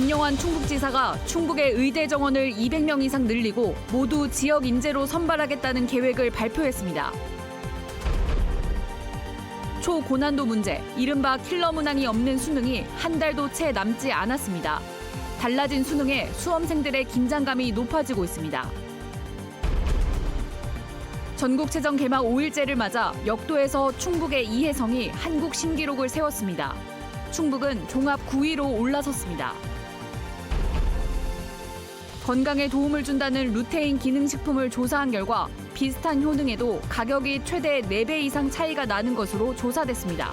김영환 충북지사가 충북의 의대 정원을 200명 이상 늘리고 모두 지역 인재로 선발하겠다는 계획을 발표했습니다. 초고난도 문제, 이른바 킬러 문항이 없는 수능이 한 달도 채 남지 않았습니다. 달라진 수능에 수험생들의 긴장감이 높아지고 있습니다. 전국체전 개막 5일째를 맞아 역도에서 충북의 이혜성이 한국 신기록을 세웠습니다. 충북은 종합 9위로 올라섰습니다. 건강에 도움을 준다는 루테인 기능식품을 조사한 결과 비슷한 효능에도 가격이 최대 4배 이상 차이가 나는 것으로 조사됐습니다.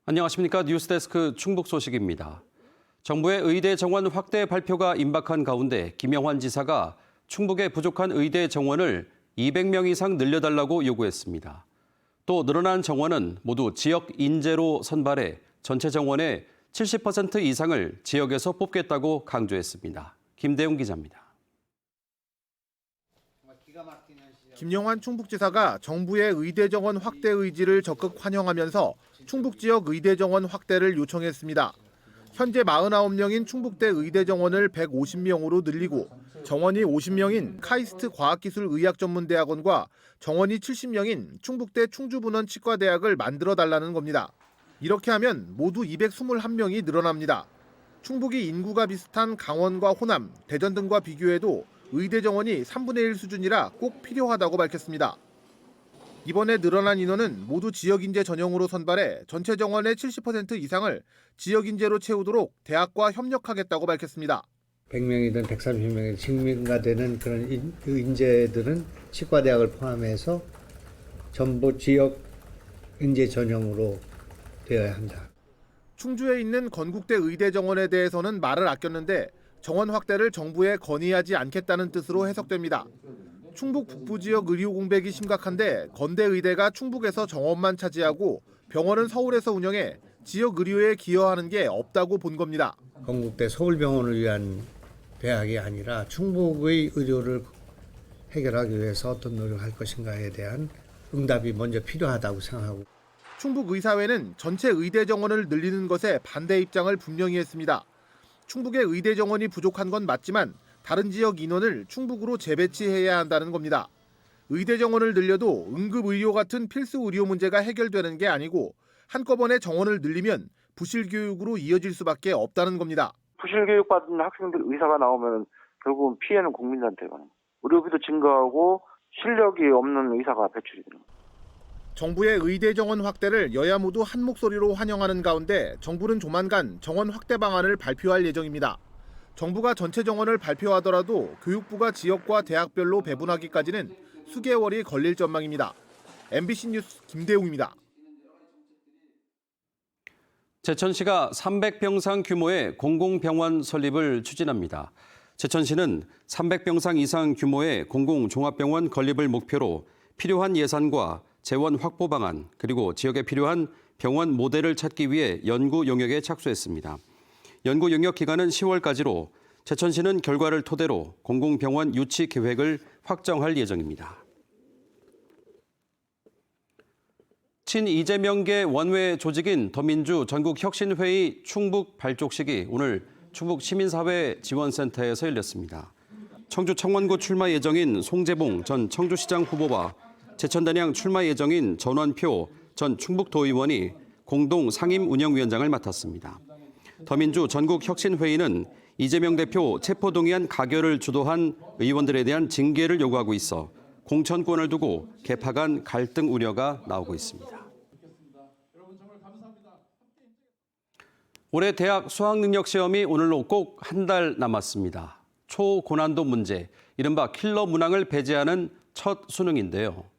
안녕하십니까. 뉴스데스크 충북 소식입니다. 정부의 의대 정원 확대 발표가 임박한 가운데 김영환 지사가 충북의 부족한 의대 정원을 200명 이상 늘려달라고 요구했습니다. 또 늘어난 정원은 모두 지역 인재로 선발해 전체 정원의 70% 이상을 지역에서 뽑겠다고 강조했습니다. 김대웅 기자입니다. 김영환 충북지사가 정부의 의대 정원 확대 의지를 적극 환영하면서 충북 지역 의대 정원 확대를 요청했습니다. 현재 49명인 충북대 의대 정원을 150명으로 늘리고 정원이 50명인 카이스트 과학기술의학전문대학원과 정원이 70명인 충북대 충주분원 치과대학을 만들어달라는 겁니다. 이렇게 하면 모두 221명이 늘어납니다. 충북이 인구가 비슷한 강원과 호남, 대전 등과 비교해도 의대 정원이 3분의 1 수준이라 꼭 필요하다고 밝혔습니다. 이번에 늘어난 인원은 모두 지역인재 전형으로 선발해 전체 정원의 70% 이상을 지역인재로 채우도록 대학과 협력하겠다고 밝혔습니다. 100명이든 130명이든 증명가되는 그런 인재들은 치과대학을 포함해서 전부 지역 인재 전형으로 되어야 한다. 충주에 있는 건국대 의대 정원에 대해서는 말을 아꼈는데 정원 확대를 정부에 건의하지 않겠다는 뜻으로 해석됩니다. 충북 북부 지역 의료 공백이 심각한데 건대 의대가 충북에서 정원만 차지하고 병원은 서울에서 운영해 지역 의료에 기여하는 게 없다고 본 겁니다. 건국대 서울병원을 위한 대학이 아니라 충북의 의료를 해결하기 위해서 어떤 노력을 할 것인가에 대한 응답이 먼저 필요하다고 생각하고. 충북의사회는 전체 의대 정원을 늘리는 것에 반대 입장을 분명히 했습니다. 충북의 의대 정원이 부족한 건 맞지만 다른 지역 인원을 충북으로 재배치해야 한다는 겁니다. 의대 정원을 늘려도 응급의료 같은 필수 의료 문제가 해결되는 게 아니고 한꺼번에 정원을 늘리면 부실 교육으로 이어질 수밖에 없다는 겁니다. 부실 교육받은 학생들 의사가 나오면 결국은 피해는 국민한테 가는. 의료비도 증가하고 실력이 없는 의사가 배출이 되는. 정부의 의대 정원 확대를 여야 모두 한 목소리로 환영하는 가운데 정부는 조만간 정원 확대 방안을 발표할 예정입니다. 정부가 전체 정원을 발표하더라도 교육부가 지역과 대학별로 배분하기까지는 수개월이 걸릴 전망입니다. MBC 뉴스 김대웅입니다. 제천시가 300병상 규모의 공공병원 설립을 추진합니다. 제천시는 300병상 이상 규모의 공공종합병원 건립을 목표로 필요한 예산과 재원 확보 방안, 그리고 지역에 필요한 병원 모델을 찾기 위해 연구 용역에 착수했습니다. 연구 용역 기간은 10월까지로 제천시는 결과를 토대로 공공병원 유치 계획을 확정할 예정입니다. 친이재명계 원외 조직인 더민주 전국혁신회의 충북 발족식이 오늘 충북 시민사회 지원센터에서 열렸습니다. 청주 청원구 출마 예정인 송재봉 전 청주시장 후보와 제천단양 출마 예정인 전원표 전 충북도의원이 공동 상임운영위원장을 맡았습니다. 더민주 전국혁신회의는 이재명 대표 체포동의안 가결을 주도한 의원들에 대한 징계를 요구하고 있어 공천권을 두고 개파 간 갈등 우려가 나오고 있습니다. 올해 대학 수학능력시험이 오늘로 꼭 한 달 남았습니다. 초고난도 문제, 이른바 킬러 문항을 배제하는 첫 수능인데요.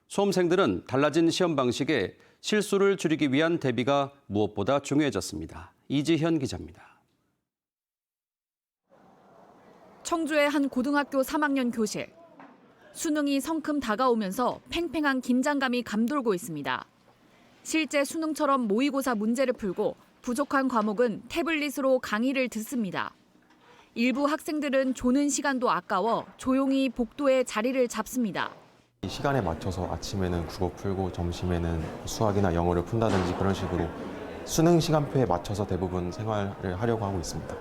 수험생들은 달라진 시험 방식에 실수를 줄이기 위한 대비가 무엇보다 중요해졌습니다. 이지현 기자입니다. 청주의 한 고등학교 3학년 교실. 수능이 성큼 다가오면서 팽팽한 긴장감이 감돌고 있습니다. 실제 수능처럼 모의고사 문제를 풀고 부족한 과목은 태블릿으로 강의를 듣습니다. 일부 학생들은 조는 시간도 아까워 조용히 복도에 자리를 잡습니다. 이 시간에 맞춰서 아침에는 국어 풀고 점심에는 수학이나 영어를 푼다든지 그런 식으로 수능 시간표에 맞춰서 대부분 생활을 하려고 하고 있습니다.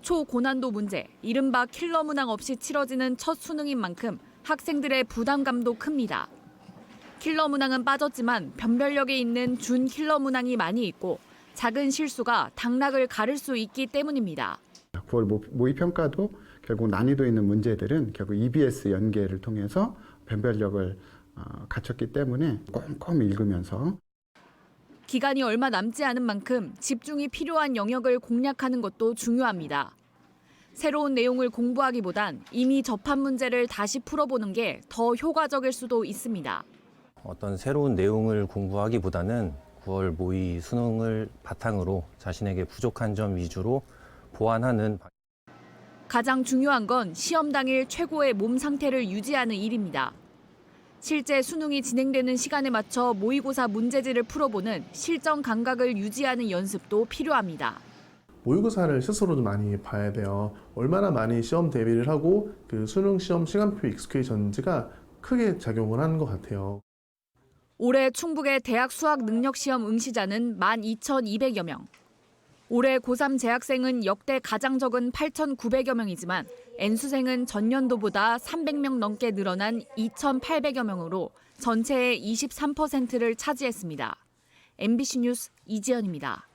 초고난도 문제, 이른바 킬러 문항 없이 치러지는 첫 수능인 만큼 학생들의 부담감도 큽니다. 킬러 문항은 빠졌지만 변별력에 있는 준 킬러 문항이 많이 있고 작은 실수가 당락을 가를 수 있기 때문입니다. 9월 모의평가도 결국 난이도 있는 문제들은 결국 EBS 연계를 통해서 변별력을 갖췄기 때문에 꼼꼼히 읽으면서 기간이 얼마 남지 않은 만큼 집중이 필요한 영역을 공략하는 것도 중요합니다. 새로운 내용을 공부하기보단 이미 접한 문제를 다시 풀어보는 게 더 효과적일 수도 있습니다. 어떤 새로운 내용을 공부하기보다는 9월 모의 수능을 바탕으로 자신에게 부족한 점 위주로 보완하는. 가장 중요한 건 시험 당일 최고의 몸 상태를 유지하는 일입니다. 실제 수능이 진행되는 시간에 맞춰 모의고사 문제지를 풀어보는 실전 감각을 유지하는 연습도 필요합니다. 모의고사를 스스로도 많이 봐야 돼요. 얼마나 많이 시험 대비를 하고 그 수능 시험 시간표 익숙해졌는지가 크게 작용을 하는 것 같아요. 올해 충북의 대학 수학 능력 시험 응시자는 12,200여 명. 올해 고3 재학생은 역대 가장 적은 8,900여 명이지만 N수생은 전년도보다 300명 넘게 늘어난 2,800여 명으로 전체의 23%를 차지했습니다. MBC 뉴스 이지연입니다.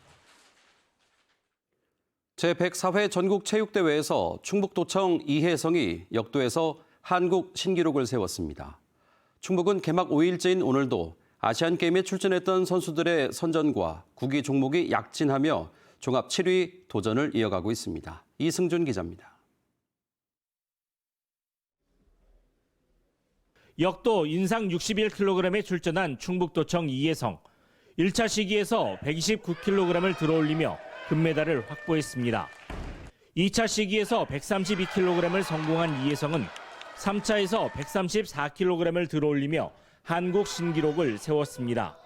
제104회 전국체육대회에서 충북도청 이혜성이 역도에서 한국 신기록을 세웠습니다. 충북은 개막 5일째인 오늘도 아시안게임에 출전했던 선수들의 선전과 구기 종목이 약진하며 종합 7위 도전을 이어가고 있습니다. 이승준 기자입니다. 역도 인상 61kg에 출전한 충북도청 이혜성. 1차 시기에서 129kg을 들어올리며 금메달을 확보했습니다. 2차 시기에서 132kg을 성공한 이혜성은 3차에서 134kg을 들어올리며 한국 신기록을 세웠습니다.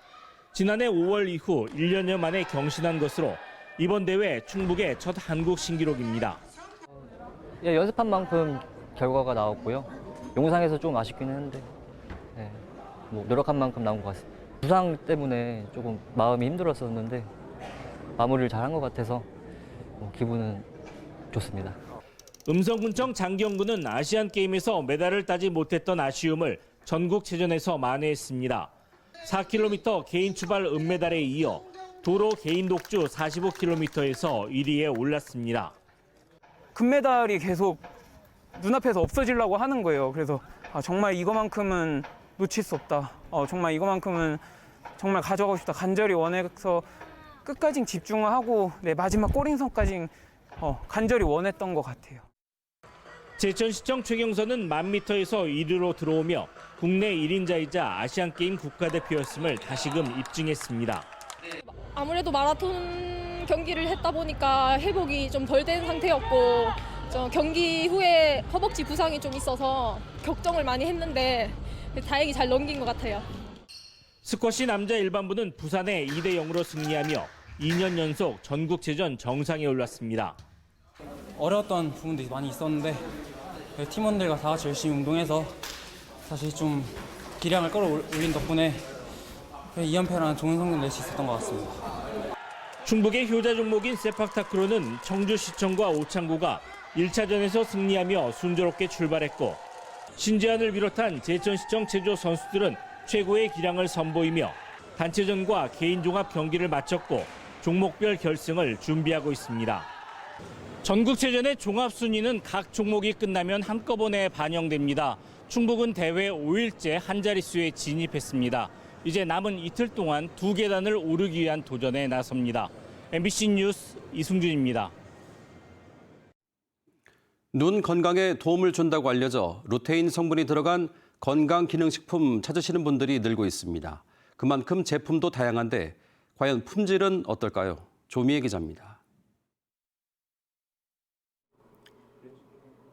지난해 5월 이후 1년여 만에 경신한 것으로 이번 대회 충북의 첫 한국 신기록입니다. 연습한 만큼 결과가 나왔고요. 영상에서 좀 아쉽긴 했는데 노력한 만큼 나온 것 같습니다. 부상 때문에 조금 마음이 힘들었었는데 마무리를 잘한 것 같아서 기분은 좋습니다. 음성군청 장경구는 아시안게임에서 메달을 따지 못했던 아쉬움을 전국체전에서 만회했습니다. 4km 개인 추발 은메달에 이어 도로 개인 독주 45km에서 1위에 올랐습니다. 금메달이 계속 눈앞에서 없어지려고 하는 거예요. 그래서 정말 이거만큼은 놓칠 수 없다. 정말 이거만큼은 정말 가져가고 싶다. 간절히 원해서 끝까지 집중하고 마지막 골인선까지 간절히 원했던 것 같아요. 제천시청 최경선은 1000m에서 1위로 들어오며 국내 1인자이자 아시안게임 국가대표였음을 다시금 입증했습니다. 아무래도 마라톤 경기를 했다 보니까 회복이 좀 덜 된 상태였고 경기 후에 허벅지 부상이 좀 있어서 걱정을 많이 했는데 다행히 잘 넘긴 것 같아요. 스쿼시 남자 일반부는 부산에 2대0으로 승리하며 2년 연속 전국체전 정상에 올랐습니다. 어려웠던 부분들이 많이 있었는데 팀원들과 다 같이 열심히 운동해서 사실 좀 기량을 끌어올린 덕분에 2연패라는 좋은 성적을 낼 수 있었던 것 같습니다. 충북의 효자 종목인 세팍타크로는 청주시청과 오창구가 1차전에서 승리하며 순조롭게 출발했고 신재환을 비롯한 제천시청 체조 선수들은 최고의 기량을 선보이며 단체전과 개인 종합 경기를 마쳤고 종목별 결승을 준비하고 있습니다. 전국체전의 종합 순위는 각 종목이 끝나면 한꺼번에 반영됩니다. 충북은 대회 5일째 한 자릿수에 진입했습니다. 이제 남은 이틀 동안 2계단을 오르기 위한 도전에 나섭니다. MBC 뉴스 이승준입니다. 눈 건강에 도움을 준다고 알려져 루테인 성분이 들어간 건강기능식품 찾으시는 분들이 늘고 있습니다. 그만큼 제품도 다양한데 과연 품질은 어떨까요? 조미애 기자입니다.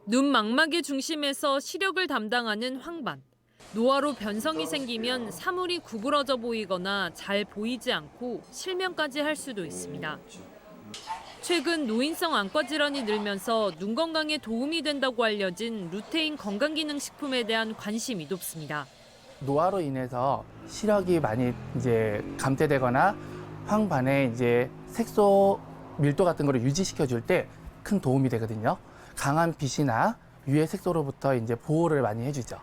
눈 망막의 중심에서 시력을 담당하는 황반. 노화로 변성이 생기면 사물이 구부러져 보이거나 잘 보이지 않고 실명까지 할 수도 있습니다. 최근 노인성 안과 질환이 늘면서 눈 건강에 도움이 된다고 알려진 루테인 건강기능식품에 대한 관심이 높습니다. 노화로 인해서 시력이 많이 감퇴되거나 황반의 이제 색소 밀도 같은 거를 유지시켜 줄 때 큰 도움이 되거든요. 강한 빛이나 유해 색소로부터 이제 보호를 많이 해주죠.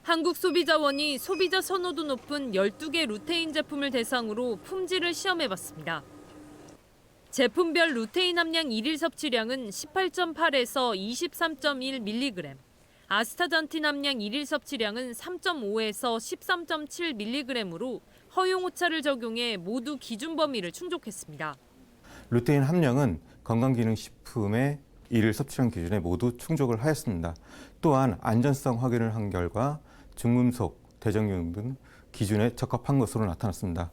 한국소비자원이 소비자 선호도 높은 12개 루테인 제품을 대상으로 품질을 시험해봤습니다. 제품별 루테인 함량 일일 섭취량은 18.8에서 23.1mg, 아스타잔틴 함량 일일 섭취량은 3.5에서 13.7mg으로 허용 오차를 적용해 모두 기준 범위를 충족했습니다. 루테인 함량은 건강기능식품의 일일 섭취량 기준에 모두 충족을 하였습니다. 또한 안전성 확인을 한 결과 중금속, 대정균 등 기준에 적합한 것으로 나타났습니다.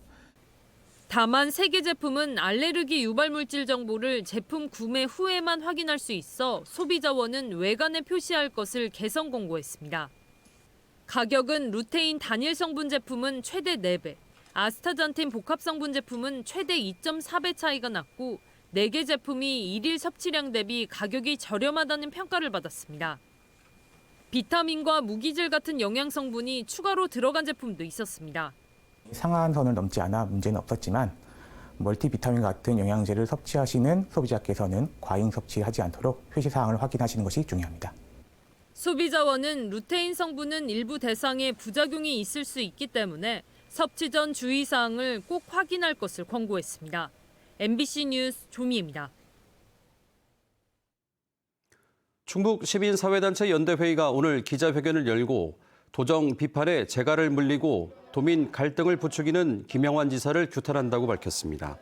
다만 3개 제품은 알레르기 유발 물질 정보를 제품 구매 후에만 확인할 수 있어 소비자원은 외관에 표시할 것을 개선 공고했습니다. 가격은 루테인 단일 성분 제품은 최대 4배, 아스타잔틴 복합 성분 제품은 최대 2.4배 차이가 났고 4개 제품이 일일 섭취량 대비 가격이 저렴하다는 평가를 받았습니다. 비타민과 무기질 같은 영양 성분이 추가로 들어간 제품도 있었습니다. 상한선을 넘지 않아 문제는 없었지만 멀티비타민 같은 영양제를 섭취하시는 소비자께서는 과잉 섭취하지 않도록 표시사항을 확인하시는 것이 중요합니다. 소비자원은 루테인 성분은 일부 대상에 부작용이 있을 수 있기 때문에 섭취 전 주의사항을 꼭 확인할 것을 권고했습니다. MBC 뉴스 조미입니다. 충북 시민사회단체 연대회의가 오늘 기자회견을 열고 도정 비판에 재갈을 물리고 도민 갈등을 부추기는 김영환 지사를 규탄한다고 밝혔습니다.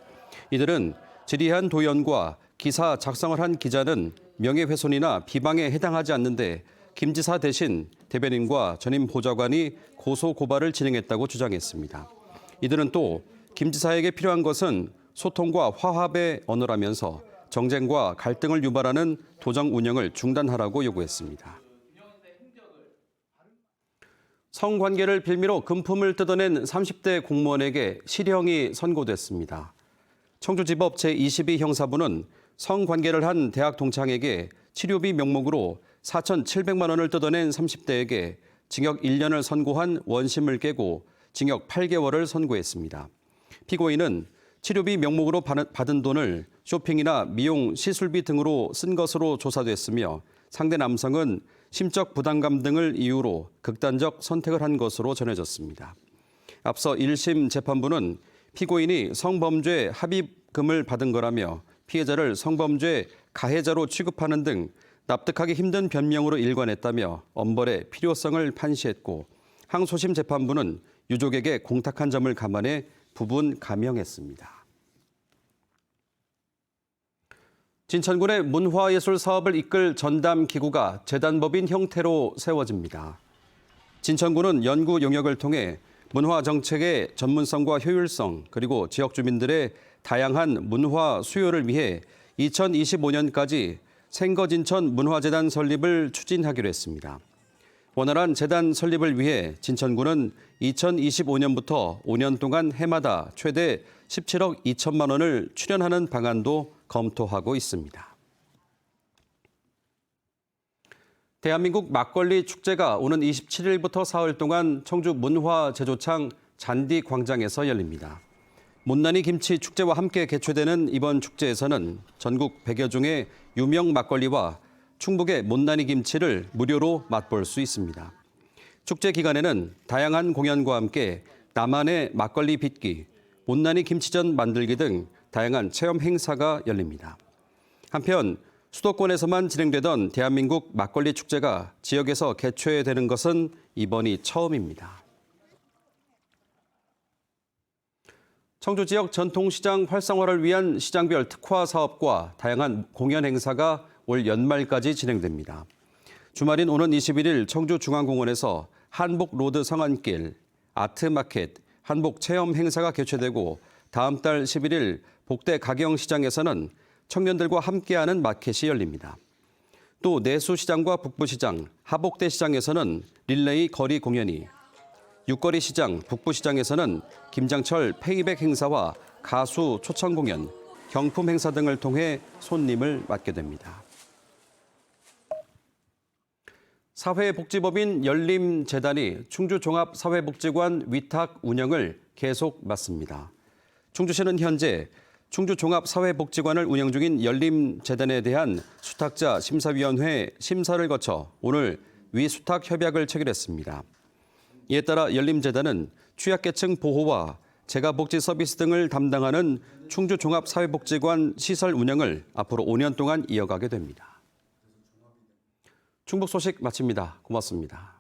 이들은 질의한 도연과 기사 작성을 한 기자는 명예훼손이나 비방에 해당하지 않는데 김 지사 대신 대변인과 전임 보좌관이 고소 고발을 진행했다고 주장했습니다. 이들은 또 김 지사에게 필요한 것은 소통과 화합의 언어라면서 정쟁과 갈등을 유발하는 도정 운영을 중단하라고 요구했습니다. 성관계를 빌미로 금품을 뜯어낸 30대 공무원에게 실형이 선고됐습니다. 청주지법 제22 형사부는 성관계를 한 대학 동창에게 치료비 명목으로 4,700만 원을 뜯어낸 30대에게 징역 1년을 선고한 원심을 깨고 징역 8개월을 선고했습니다. 피고인은 치료비 명목으로 받은 돈을 쇼핑이나 미용, 시술비 등으로 쓴 것으로 조사됐으며 상대 남성은 심적 부담감 등을 이유로 극단적 선택을 한 것으로 전해졌습니다. 앞서 1심 재판부는 피고인이 성범죄 합의금을 받은 거라며 피해자를 성범죄 가해자로 취급하는 등 납득하기 힘든 변명으로 일관했다며 엄벌의 필요성을 판시했고 항소심 재판부는 유족에게 공탁한 점을 감안해 부분 감형했습니다. 진천군의 문화예술 사업을 이끌 전담 기구가 재단법인 형태로 세워집니다. 진천군은 연구 용역을 통해 문화 정책의 전문성과 효율성 그리고 지역 주민들의 다양한 문화 수요를 위해 2025년까지 생거진천 문화재단 설립을 추진하기로 했습니다. 원활한 재단 설립을 위해 진천군은 2025년부터 5년 동안 해마다 최대 17억 2천만 원을 출연하는 방안도 검토하고 있습니다. 대한민국 막걸리 축제가 오는 27일부터 사흘 동안 청주 문화제조창 잔디광장에서 열립니다. 못난이 김치 축제와 함께 개최되는 이번 축제에서는 전국 100여 종의 유명 막걸리와 충북의 못난이 김치를 무료로 맛볼 수 있습니다. 축제 기간에는 다양한 공연과 함께 나만의 막걸리 빚기, 못난이 김치전 만들기 등 다양한 체험 행사가 열립니다. 한편 수도권에서만 진행되던 대한민국 막걸리 축제가 지역에서 개최되는 것은 이번이 처음입니다. 청주 지역 전통시장 활성화를 위한 시장별 특화 사업과 다양한 공연 행사가 올 연말까지 진행됩니다. 주말인 오는 21일 청주중앙공원에서 한복로드 성안길, 아트마켓, 한복체험 행사가 개최되고 다음 달 11일 복대 가경시장에서는 청년들과 함께하는 마켓이 열립니다. 또 내수시장과 북부시장, 하복대시장에서는 릴레이 거리 공연이, 육거리시장, 북부시장에서는 김장철 페이백 행사와 가수 초청 공연, 경품 행사 등을 통해 손님을 맞게 됩니다. 사회복지법인 열림재단이 충주종합사회복지관 위탁 운영을 계속 맡습니다. 충주시는 현재 충주종합사회복지관을 운영 중인 열림재단에 대한 수탁자 심사위원회 심사를 거쳐 오늘 위수탁 협약을 체결했습니다. 이에 따라 열림재단은 취약계층 보호와 재가복지 서비스 등을 담당하는 충주종합사회복지관 시설 운영을 앞으로 5년 동안 이어가게 됩니다. 충북 소식 마칩니다. 고맙습니다.